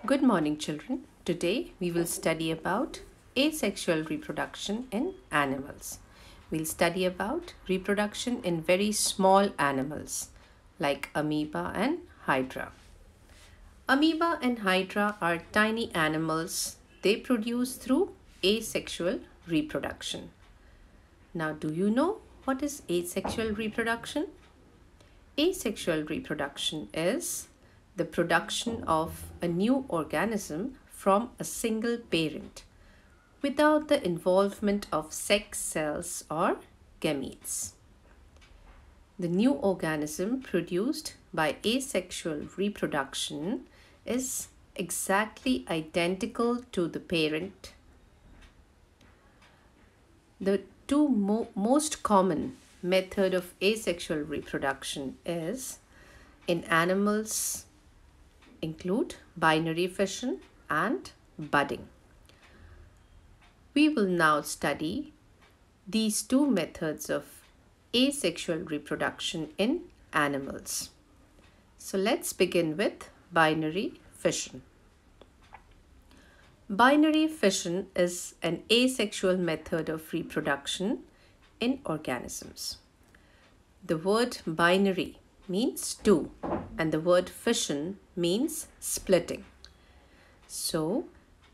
Good morning, children. Today we will study about asexual reproduction in animals. We'll study about reproduction in very small animals like amoeba and hydra. Amoeba and hydra are tiny animals. They produce through asexual reproduction. Now, do you know what is asexual reproduction? Asexual reproduction is the production of a new organism from a single parent without the involvement of sex cells or gametes. The new organism produced by asexual reproduction is exactly identical to the parent. The two most common method of asexual reproduction is in animals include binary fission and budding. We will now study these two methods of asexual reproduction in animals. So let's begin with binary fission. Binary fission is an asexual method of reproduction in organisms. The word binary means two and the word fission means splitting. So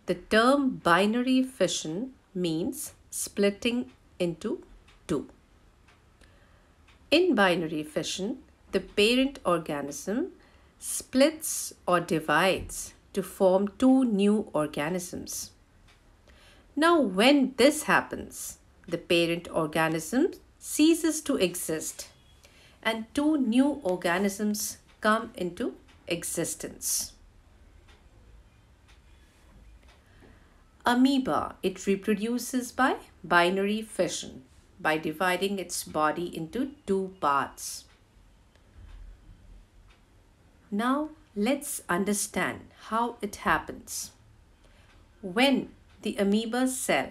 the term binary fission means splitting into two. In binary fission, the parent organism splits or divides to form two new organisms. Now, when this happens, the parent organism ceases to exist and two new organisms come into existence. Amoeba, it reproduces by binary fission by dividing its body into two parts. Now let's understand how it happens. When the amoeba cell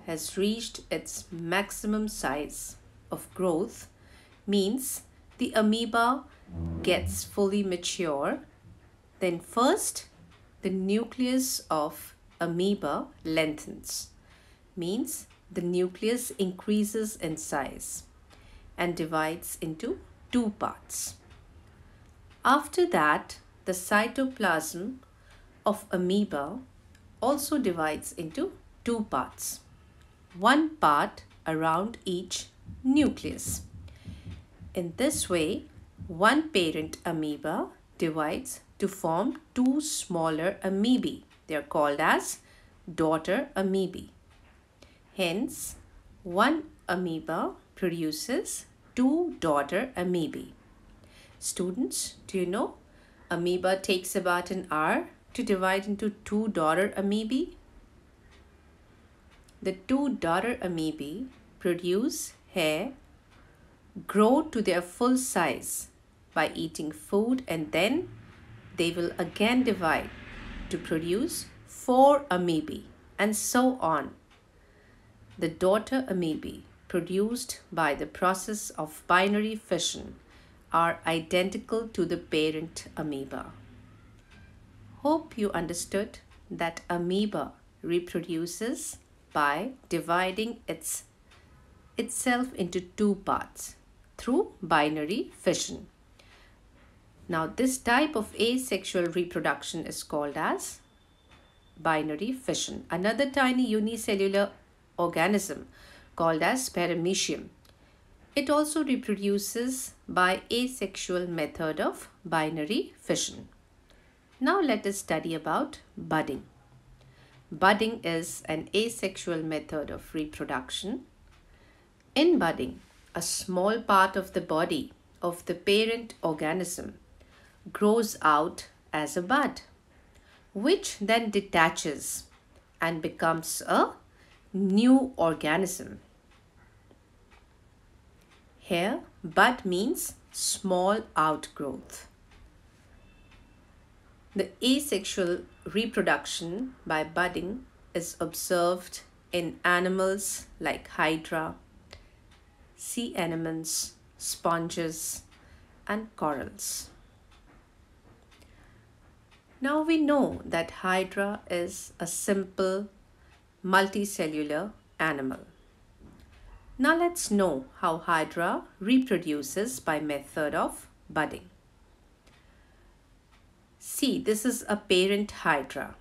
has reached its maximum size of growth, means the amoeba gets fully mature, then first the nucleus of amoeba lengthens, means the nucleus increases in size and divides into two parts. After that, the cytoplasm of amoeba also divides into two parts, one part around each nucleus. In this way, one parent amoeba divides to form two smaller amoebae. They are called as daughter amoebae. Hence, one amoeba produces two daughter amoebae. Students, do you know amoeba takes about an hour to divide into two daughter amoebae? The two daughter amoebae produce hair, grow to their full size by eating food, and then they will again divide to produce four amoebae and so on. The daughter amoebae produced by the process of binary fission are identical to the parent amoeba. Hope you understood that amoeba reproduces by dividing itself into two parts through binary fission. Now, this type of asexual reproduction is called as binary fission. Another tiny unicellular organism called as paramecium. It also reproduces by asexual method of binary fission. Now let us study about budding. Budding is an asexual method of reproduction. In budding, a small part of the body of the parent organism grows out as a bud, which then detaches and becomes a new organism. Here, bud means small outgrowth. The asexual reproduction by budding is observed in animals like hydra, sea anemones, sponges, and corals. Now we know that Hydra is a simple multicellular animal. Now let's know how Hydra reproduces by method of budding. See, this is a parent Hydra.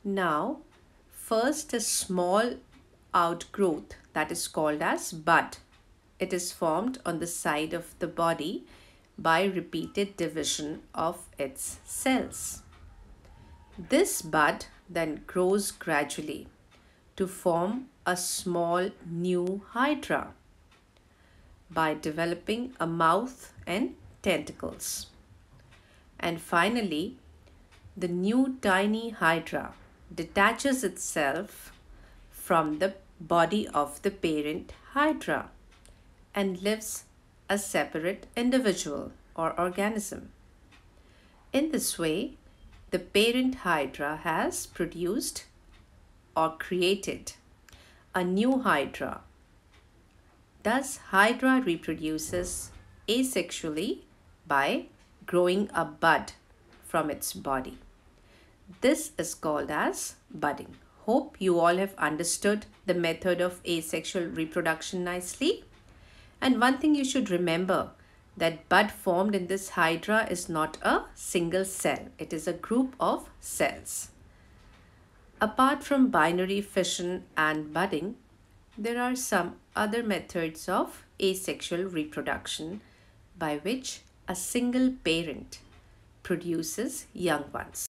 Now, first a small outgrowth that is called as bud. It is formed on the side of the body by repeated division of its cells. This bud then grows gradually to form a small new Hydra by developing a mouth and tentacles. And finally, the new tiny Hydra detaches itself from the body of the parent Hydra and lives a separate individual or organism. In this way, the parent Hydra has produced or created a new Hydra. Thus, Hydra reproduces asexually by growing a bud from its body. This is called as budding. Hope you all have understood the method of asexual reproduction nicely. And one thing you should remember, that bud formed in this Hydra is not a single cell. It is a group of cells. Apart from binary fission and budding, there are some other methods of asexual reproduction by which a single parent produces young ones.